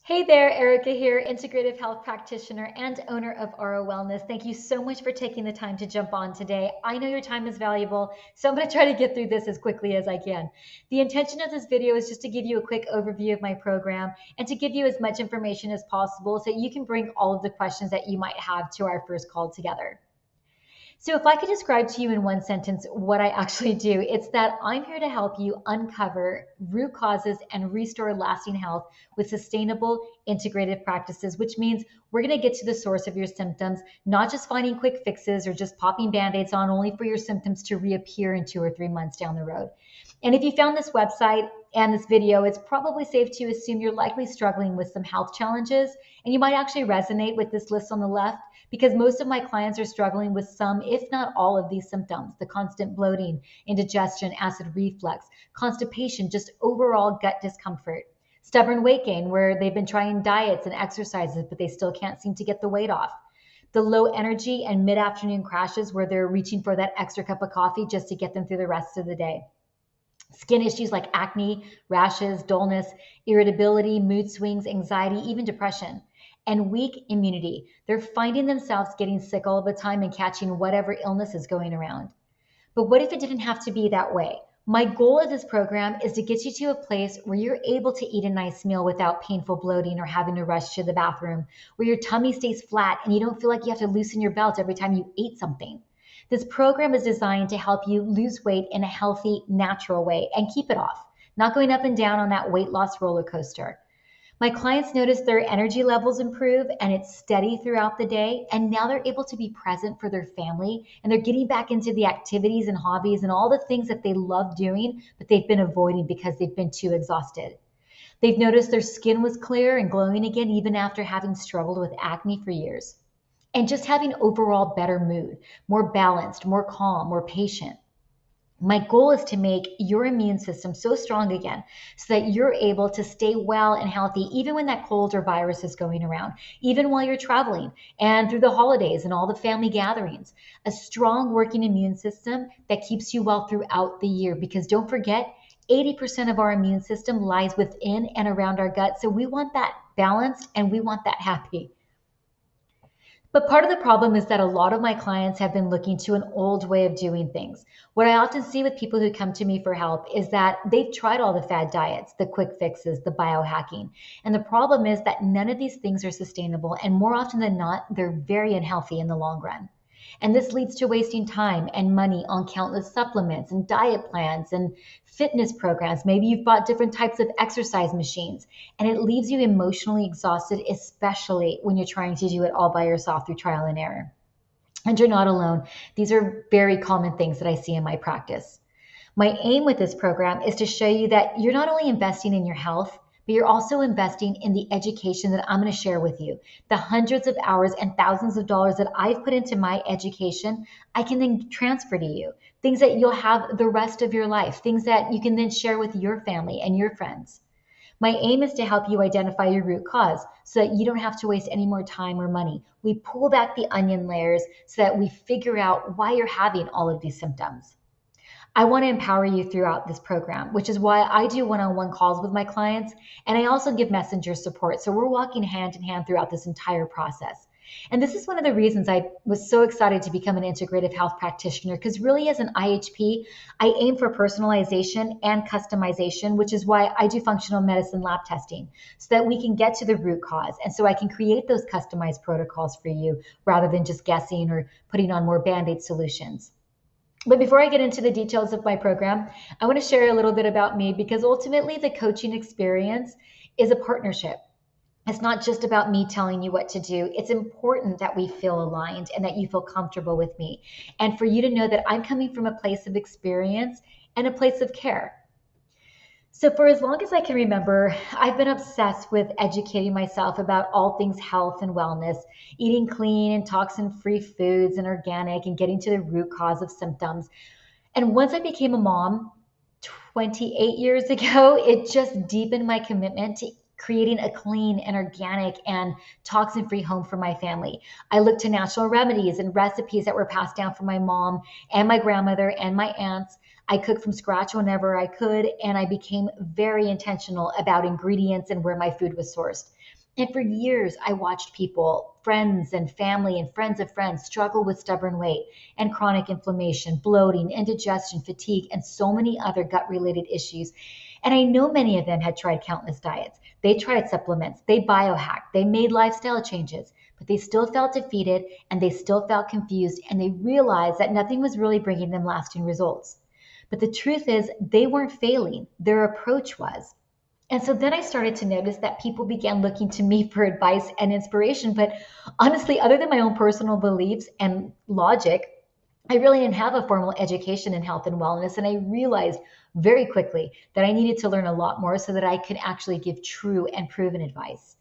Hey there, Erica here, integrative health practitioner and owner of Ara Wellness. Thank you so much for taking the time to jump on today. I know your time is valuable, so I'm going to try to get through this as quickly as I can. The intention of this video is just to give you a quick overview of my program and to give you as much information as possible so you can bring all of the questions that you might have to our first call together. So, if I could describe to you in one sentence what I actually do, it's that I'm here to help you uncover root causes and restore lasting health with sustainable integrative practices, which means we're going to get to the source of your symptoms, not just finding quick fixes or just popping band aids on only for your symptoms to reappear in 2 or 3 months down the road. And if you found this website and this video, it's probably safe to assume you're likely struggling with some health challenges, and you might actually resonate with this list on the left because most of my clients are struggling with some, if not all, of these symptoms: the constant bloating, indigestion, acid reflux, constipation, just overall gut discomfort, stubborn weight gain, where they've been trying diets and exercises, but they still can't seem to get the weight off, the low energy and mid afternoon crashes, where they're reaching for that extra cup of coffee just to get them through the rest of the day. Skin issues like acne, rashes, dullness, irritability, mood swings, anxiety, even depression, and weak immunity. They're finding themselves getting sick all the time and catching whatever illness is going around. But what if it didn't have to be that way? My goal of this program is to get you to a place where you're able to eat a nice meal without painful bloating or having to rush to the bathroom, where your tummy stays flat and you don't feel like you have to loosen your belt every time you eat something. This program is designed to help you lose weight in a healthy, natural way and keep it off, not going up and down on that weight loss roller coaster. My clients notice their energy levels improve and it's steady throughout the day. And now they're able to be present for their family and they're getting back into the activities and hobbies and all the things that they love doing, but they've been avoiding because they've been too exhausted. They've noticed their skin was clear and glowing again, even after having struggled with acne for years. And just having overall better mood, more balanced, more calm, more patient. My goal is to make your immune system so strong again so that you're able to stay well and healthy even when that cold or virus is going around, even while you're traveling and through the holidays and all the family gatherings. A strong working immune system that keeps you well throughout the year, because don't forget, 80% of our immune system lies within and around our gut. So we want that balanced and we want that happy. But part of the problem is that a lot of my clients have been looking to an old way of doing things. What I often see with people who come to me for help is that they've tried all the fad diets, the quick fixes, the biohacking. And the problem is that none of these things are sustainable. And more often than not, they're very unhealthy in the long run. And this leads to wasting time and money on countless supplements and diet plans and fitness programs. Maybe you've bought different types of exercise machines, and it leaves you emotionally exhausted, especially when you're trying to do it all by yourself through trial and error. And you're not alone. These are very common things that I see in my practice. My aim with this program is to show you that you're not only investing in your health, but you're also investing in the education that I'm going to share with you. The hundreds of hours and thousands of dollars that I've put into my education, I can then transfer to you. Things that you'll have the rest of your life, things that you can then share with your family and your friends. My aim is to help you identify your root cause so that you don't have to waste any more time or money. We pull back the onion layers so that we figure out why you're having all of these symptoms. I want to empower you throughout this program, which is why I do one-on-one calls with my clients. And I also give messenger support. So we're walking hand in hand throughout this entire process. And this is one of the reasons I was so excited to become an integrative health practitioner, because really as an IHP, I aim for personalization and customization, which is why I do functional medicine lab testing so that we can get to the root cause. And so I can create those customized protocols for you rather than just guessing or putting on more Band-Aid solutions. But before I get into the details of my program, I want to share a little bit about me, because ultimately the coaching experience is a partnership. It's not just about me telling you what to do. It's important that we feel aligned and that you feel comfortable with me. And for you to know that I'm coming from a place of experience and a place of care. So for as long as I can remember, I've been obsessed with educating myself about all things health and wellness, eating clean and toxin-free foods and organic, and getting to the root cause of symptoms. And once I became a mom 28 years ago, it just deepened my commitment to creating a clean and organic and toxin-free home for my family. I looked to natural remedies and recipes that were passed down from my mom and my grandmother and my aunts. I cooked from scratch whenever I could, and I became very intentional about ingredients and where my food was sourced. And for years, I watched people, friends and family and friends of friends, struggle with stubborn weight and chronic inflammation, bloating, indigestion, fatigue, and so many other gut related issues. And I know many of them had tried countless diets. They tried supplements, they biohacked, they made lifestyle changes, but they still felt defeated and they still felt confused, and they realized that nothing was really bringing them lasting results. But the truth is, they weren't failing, their approach was. And so then I started to notice that people began looking to me for advice and inspiration. But honestly, other than my own personal beliefs and logic, I really didn't have a formal education in health and wellness. And I realized very quickly that I needed to learn a lot more so that I could actually give true and proven advice.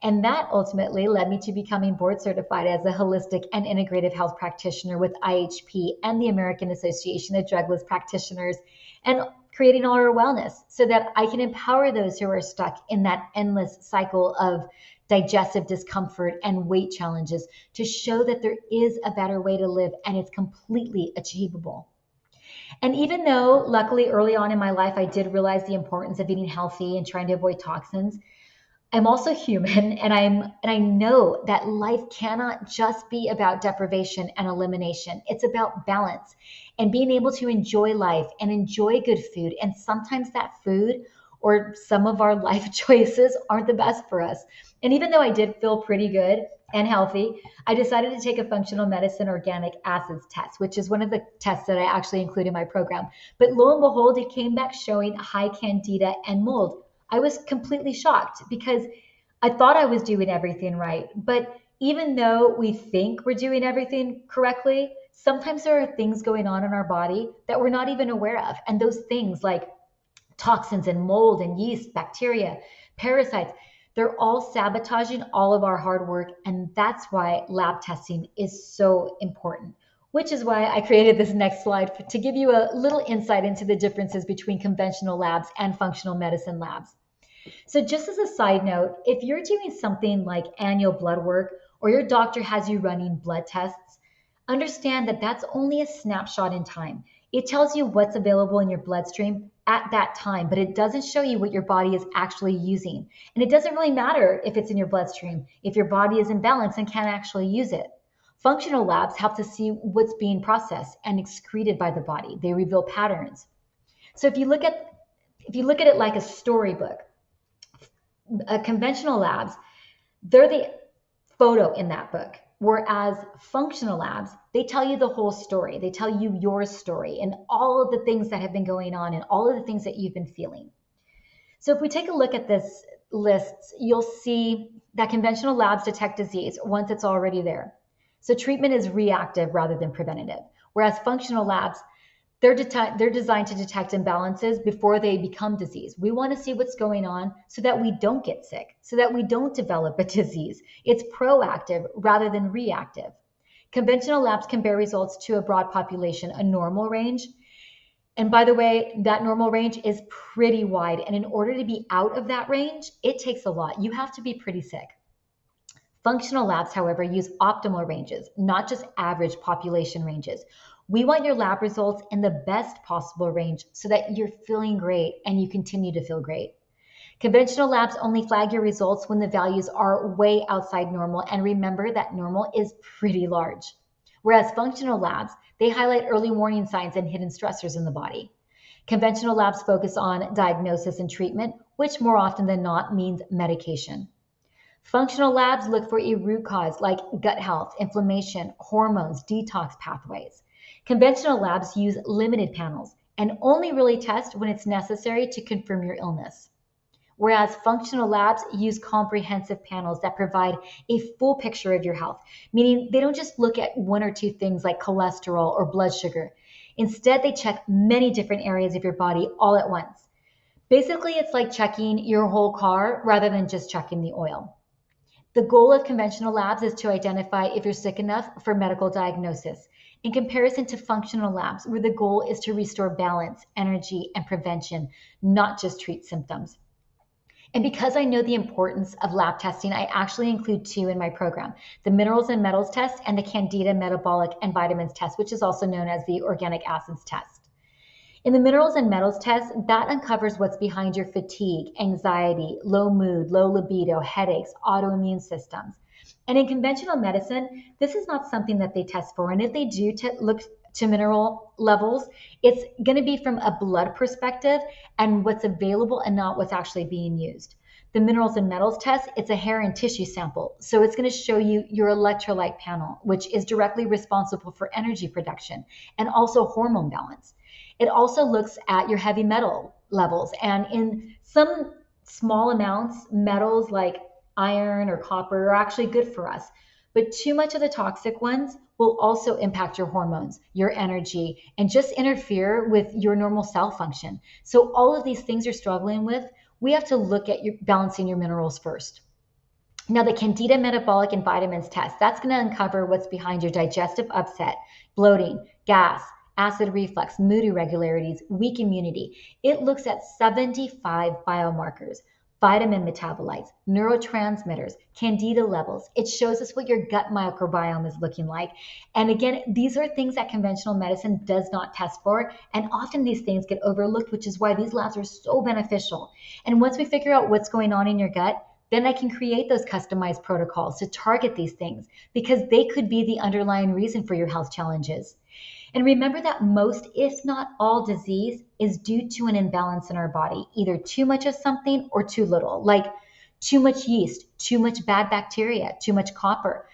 And that ultimately led me to becoming board certified as a holistic and integrative health practitioner with IHP and the American Association of Drugless Practitioners, and creating Ara Wellness so that I can empower those who are stuck in that endless cycle of digestive discomfort and weight challenges to show that there is a better way to live and it's completely achievable. And even though, luckily, early on in my life, I did realize the importance of eating healthy and trying to avoid toxins, I'm also human, and I know that life cannot just be about deprivation and elimination. It's about balance and being able to enjoy life and enjoy good food. And sometimes that food or some of our life choices aren't the best for us. And even though I did feel pretty good and healthy, I decided to take a functional medicine organic acids test, which is one of the tests that I actually include in my program. But lo and behold, it came back showing high candida and mold. I was completely shocked because I thought I was doing everything right. But even though we think we're doing everything correctly, sometimes there are things going on in our body that we're not even aware of. And those things like toxins and mold and yeast, bacteria, parasites, they're all sabotaging all of our hard work. And that's why lab testing is so important, which is why I created this next slide to give you a little insight into the differences between conventional labs and functional medicine labs. So just as a side note, if you're doing something like annual blood work or your doctor has you running blood tests, understand that that's only a snapshot in time. It tells you what's available in your bloodstream at that time, but it doesn't show you what your body is actually using. And it doesn't really matter if it's in your bloodstream, if your body is in balance and can't actually use it. Functional labs help to see what's being processed and excreted by the body. They reveal patterns. So if you look at it like a storybook, conventional labs, they're the photo in that book. Whereas functional labs, they tell you the whole story. They tell you your story and all of the things that have been going on and all of the things that you've been feeling. So if we take a look at this list, you'll see that conventional labs detect disease once it's already there. So treatment is reactive rather than preventative. Whereas functional labs, they're designed to detect imbalances before they become disease. We want to see what's going on so that we don't get sick, so that we don't develop a disease. It's proactive rather than reactive. Conventional labs can bear results to a broad population, a normal range. And by the way, that normal range is pretty wide. And in order to be out of that range, it takes a lot. You have to be pretty sick. Functional labs, however, use optimal ranges, not just average population ranges. We want your lab results in the best possible range so that you're feeling great and you continue to feel great. Conventional labs only flag your results when the values are way outside normal, and remember that normal is pretty large. Whereas functional labs, they highlight early warning signs and hidden stressors in the body. Conventional labs focus on diagnosis and treatment, which more often than not means medication. Functional labs look for a root cause like gut health, inflammation, hormones, detox pathways. Conventional labs use limited panels and only really test when it's necessary to confirm your illness. Whereas functional labs use comprehensive panels that provide a full picture of your health, meaning they don't just look at one or two things like cholesterol or blood sugar. Instead, they check many different areas of your body all at once. Basically, it's like checking your whole car rather than just checking the oil. The goal of conventional labs is to identify if you're sick enough for medical diagnosis, in comparison to functional labs, where the goal is to restore balance, energy, and prevention, not just treat symptoms. And because I know the importance of lab testing, I actually include two in my program, the minerals and metals test and the Candida metabolic and vitamins test, which is also known as the organic acids test. In the minerals and metals test, that uncovers what's behind your fatigue, anxiety, low mood, low libido, headaches, autoimmune systems. And in conventional medicine, this is not something that they test for. And if they do look to mineral levels, it's going to be from a blood perspective and what's available and not what's actually being used. The minerals and metals test, it's a hair and tissue sample. So it's going to show you your electrolyte panel, which is directly responsible for energy production and also hormone balance. It also looks at your heavy metal levels. And in some small amounts, metals like iron or copper are actually good for us. But too much of the toxic ones will also impact your hormones, your energy, and just interfere with your normal cell function. So all of these things you're struggling with, we have to look at balancing your minerals first. Now, the Candida metabolic and vitamins test, that's going to uncover what's behind your digestive upset, bloating, gas, acid reflux, mood irregularities, weak immunity. It looks at 75 biomarkers, vitamin metabolites, neurotransmitters, candida levels. It shows us what your gut microbiome is looking like. And again, these are things that conventional medicine does not test for. And often these things get overlooked, which is why these labs are so beneficial. And once we figure out what's going on in your gut, then I can create those customized protocols to target these things because they could be the underlying reason for your health challenges. And remember that most, if not all, disease is due to an imbalance in our body, either too much of something or too little, like too much yeast, too much bad bacteria, too much copper,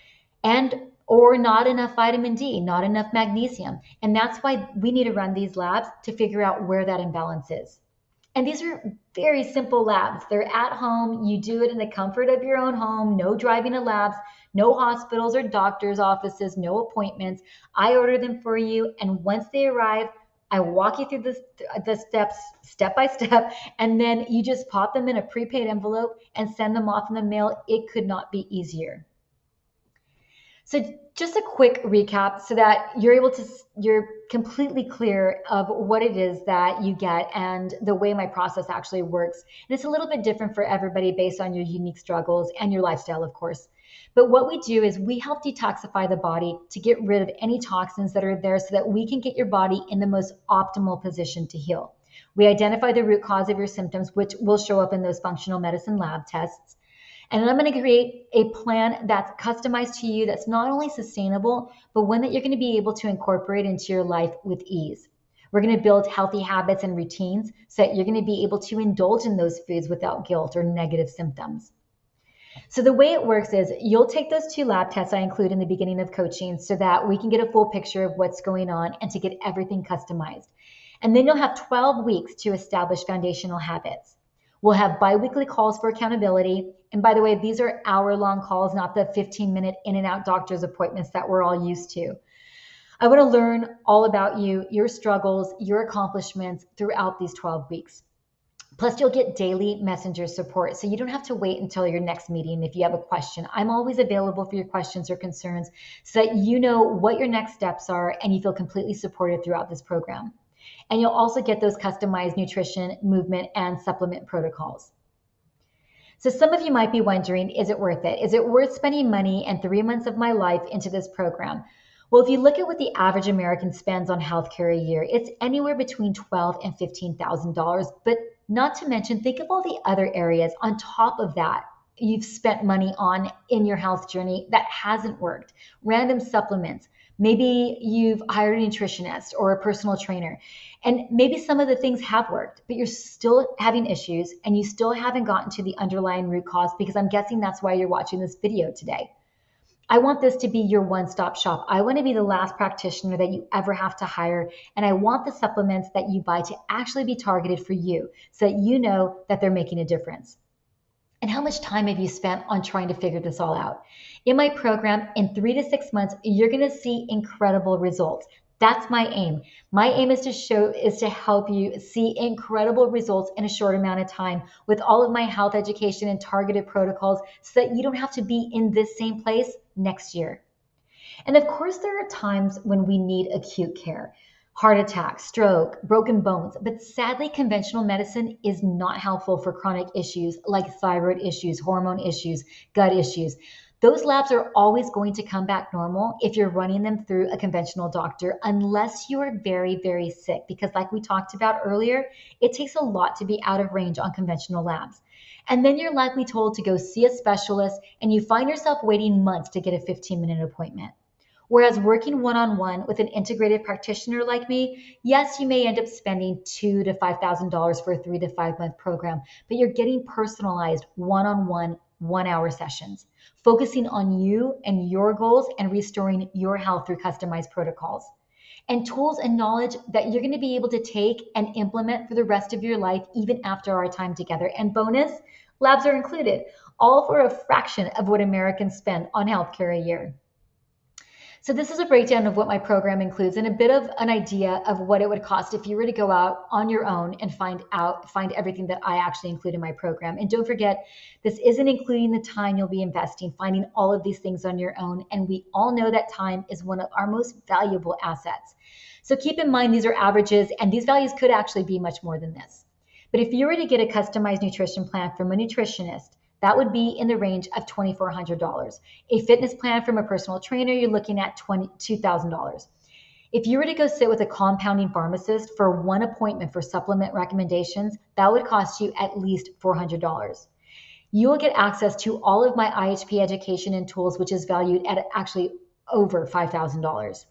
and or not enough vitamin D, not enough magnesium. And that's why we need to run these labs to figure out where that imbalance is. And these are very simple labs. They're at home. You do it in the comfort of your own home. No driving to labs, no hospitals or doctor's offices, no appointments. I order them for you. And once they arrive, I walk you through the steps, step by step, and then you just pop them in a prepaid envelope and send them off in the mail. It could not be easier. So just a quick recap so that you're completely clear of what it is that you get and the way my process actually works. And it's a little bit different for everybody based on your unique struggles and your lifestyle, of course. But what we do is we help detoxify the body to get rid of any toxins that are there so that we can get your body in the most optimal position to heal. We identify the root cause of your symptoms, which will show up in those functional medicine lab tests. And then I'm going to create a plan that's customized to you that's not only sustainable, but one that you're going to be able to incorporate into your life with ease. We're going to build healthy habits and routines so that you're going to be able to indulge in those foods without guilt or negative symptoms. So the way it works is you'll take those two lab tests I include in the beginning of coaching so that we can get a full picture of what's going on and to get everything customized. And then you'll have 12 weeks to establish foundational habits. We'll have bi-weekly calls for accountability. And by the way, these are hour-long calls, not the 15-minute in and out doctor's appointments that we're all used to. I want to learn all about you, your struggles, your accomplishments throughout these 12 weeks. Plus, you'll get daily messenger support, so you don't have to wait until your next meeting if you have a question. I'm always available for your questions or concerns so that you know what your next steps are and you feel completely supported throughout this program. And you'll also get those customized nutrition, movement, and supplement protocols. So some of you might be wondering, is it worth it? Is it worth spending money and 3 months of my life into this program? Well, if you look at what the average American spends on healthcare a year, it's anywhere between $12,000 and $15,000. But not to mention, think of all the other areas on top of that you've spent money on in your health journey that hasn't worked. Random supplements. Maybe you've hired a nutritionist or a personal trainer, and maybe some of the things have worked, but you're still having issues and you still haven't gotten to the underlying root cause, because I'm guessing that's why you're watching this video today. I want this to be your one-stop shop. I want to be the last practitioner that you ever have to hire, and I want the supplements that you buy to actually be targeted for you so that you know that they're making a difference. And how much time have you spent on trying to figure this all out? In my program, in 3 to 6 months, you're going to see incredible results. That's my aim. My aim is to help you see incredible results in a short amount of time with all of my health education and targeted protocols so that you don't have to be in this same place next year. And of course, there are times when we need acute care. heart attack, stroke, broken bones. But sadly, conventional medicine is not helpful for chronic issues like thyroid issues, hormone issues, gut issues. Those labs are always going to come back normal if you're running them through a conventional doctor, unless you are very, very sick. Because, like we talked about earlier, it takes a lot to be out of range on conventional labs. And then you're likely told to go see a specialist, and you find yourself waiting months to get a 15-minute appointment. Whereas working one-on-one with an integrated practitioner like me, yes, you may end up spending $2,000 to $5,000 for a 3 to 5 month program, but you're getting personalized one-on-one 1 hour sessions, focusing on you and your goals and restoring your health through customized protocols and tools and knowledge that you're going to be able to take and implement for the rest of your life, even after our time together. And bonus, labs are included, all for a fraction of what Americans spend on healthcare a year. So this is a breakdown of what my program includes and a bit of an idea of what it would cost if you were to go out on your own and find everything that I actually include in my program. And don't forget, this isn't including the time you'll be investing finding all of these things on your own. And we all know that time is one of our most valuable assets. So keep in mind, these are averages, and these values could actually be much more than this. But if you were to get a customized nutrition plan from a nutritionist, that would be in the range of $2,400. A fitness plan from a personal trainer, you're looking at $2,000. If you were to go sit with a compounding pharmacist for one appointment for supplement recommendations, that would cost you at least $400. You will get access to all of my IHP education and tools, which is valued at actually over $5,000.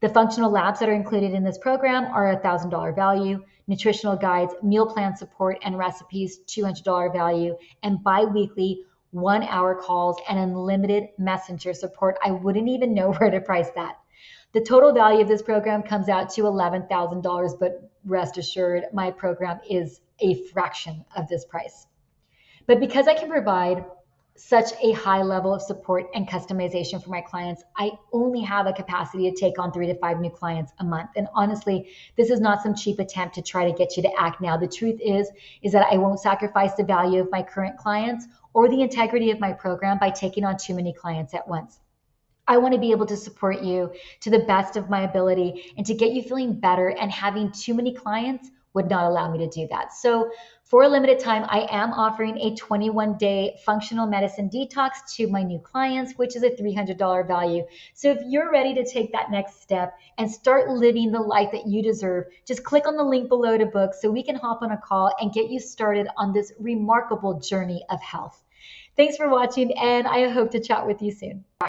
The functional labs that are included in this program are a $1,000 value, nutritional guides, meal plan support and recipes, $200 value, and bi-weekly 1 hour calls and unlimited messenger support. I wouldn't even know where to price that. The total value of this program comes out to $11,000, but rest assured, my program is a fraction of this price. But because I can provide such a high level of support and customization for my clients, I only have a capacity to take on 3 to 5 new clients a month. And honestly, this is not some cheap attempt to try to get you to act now. The truth is that I won't sacrifice the value of my current clients or the integrity of my program by taking on too many clients at once. I want to be able to support you to the best of my ability and to get you feeling better, and having too many clients would not allow me to do that. So for a limited time, I am offering a 21-day functional medicine detox to my new clients, which is a $300 value. So if you're ready to take that next step and start living the life that you deserve, just click on the link below to book so we can hop on a call and get you started on this remarkable journey of health. Thanks for watching, and I hope to chat with you soon.